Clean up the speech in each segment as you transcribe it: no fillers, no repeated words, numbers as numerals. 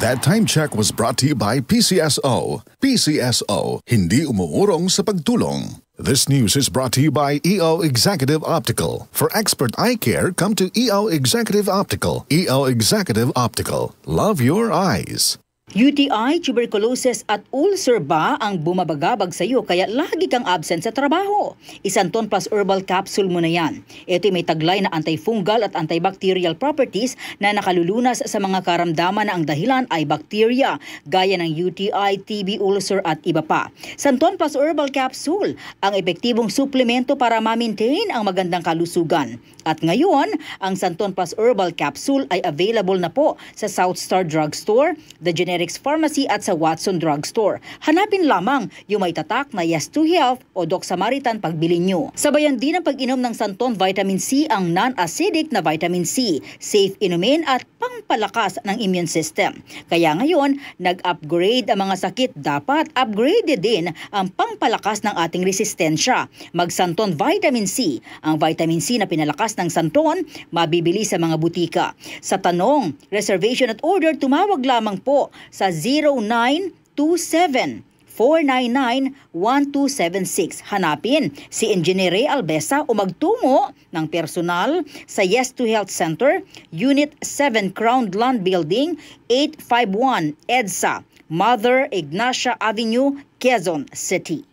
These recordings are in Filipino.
That time check was brought to you by PCSO. PCSO, hindi umuurong sa pagtulong. This news is brought to you by EO Executive Optical. For expert eye care, come to EO Executive Optical. EO Executive Optical. Love your eyes. UTI, tuberculosis at ulcer ba ang bumabagabag sa iyo kaya lagi kang absent sa trabaho? Isanton Plus Herbal Capsule mo na yan. Ito may taglay na antifungal at antibacterial properties na nakalulunas sa mga karamdaman na ang dahilan ay bacteria, gaya ng UTI, TB, ulcer at iba pa. Santon Plus Herbal Capsule, ang epektibong suplemento para ma-maintain ang magandang kalusugan. At ngayon, ang Santon Plus Herbal Capsule ay available na po sa South Star Drugstore, The Generics Pharmacy at sa Watson Drugstore. Hanapin lamang yung may tatak na Yes to Health o Doc Samaritan pagbili nyo. Sabayan din ang pag-inom ng Santon Vitamin C, ang non-acidic na vitamin C, safe inumin at pangpalakas ng immune system. Kaya ngayon, nag-upgrade ang mga sakit, dapat upgrade din ang pangpalakas ng ating resistensya. Mag-Santon Vitamin C, ang vitamin C na pinalakas ng Santon, mabibili sa mga butika. Sa tanong, reservation at order, tumawag lamang po sa 0927-499-1276. Hanapin si Engineer Ray Albesa o magtungo ng personal sa Yes to Health Center, Unit 7 Crown Land Building, 851 EDSA, Mother Ignacia Avenue, Quezon City.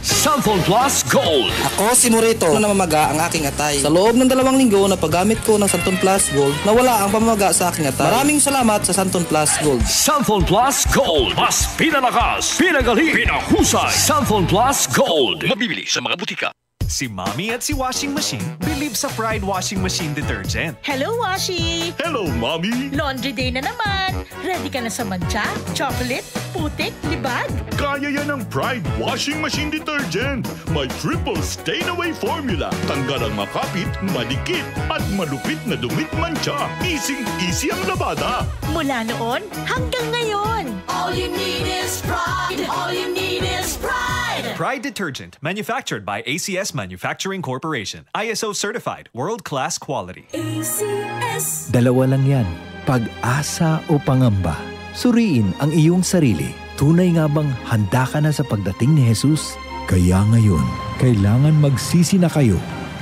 Santon Plus Gold. Ako si Morito na namamaga ang aking atay. Sa loob ng 2 linggo na paggamit ko ng Santon Plus Gold, nawala ang pamamaga sa aking atay. Maraming salamat sa Santon Plus Gold. Santon Plus Gold. Mas pinalakas, pinagaling, pinahusay. Santon Plus Gold. Mabibili sa mga butika. Si Mommy at si Washing Machine believe sa Pride Washing Machine Detergent. Hello, Washi! Hello, Mommy! Laundry day na naman! Ready ka na sa mancha, chocolate, putik, libag? Kaya yan ang Pride Washing Machine Detergent. May triple stain-away formula. Tanggal ang makapit, madikit, at malupit na dumit mancha. Easy ang labada. Mula noon hanggang ngayon. All you need is pride. All you need is pride. Pride Detergent, manufactured by ACS Manufacturing Corporation. ISO certified, world-class quality. ACS. Dalawa lang yan, pag-asa o pangamba. Suriin ang iyong sarili. Tunay nga bang handa ka na sa pagdating ni Jesus? Kaya ngayon, kailangan magsisi na kayo.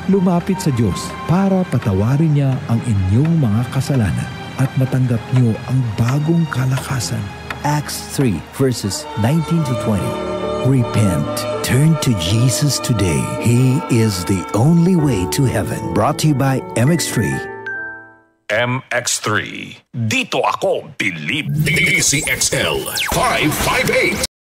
Lumapit sa Diyos para patawarin niya ang inyong mga kasalanan at matanggap niyo ang bagong kalakasan. Acts 3 verses 19 to 20. Repent. Turn to Jesus today. He is the only way to heaven. Brought to you by MX3. MX3. Dito ako, believe. DCXL 558.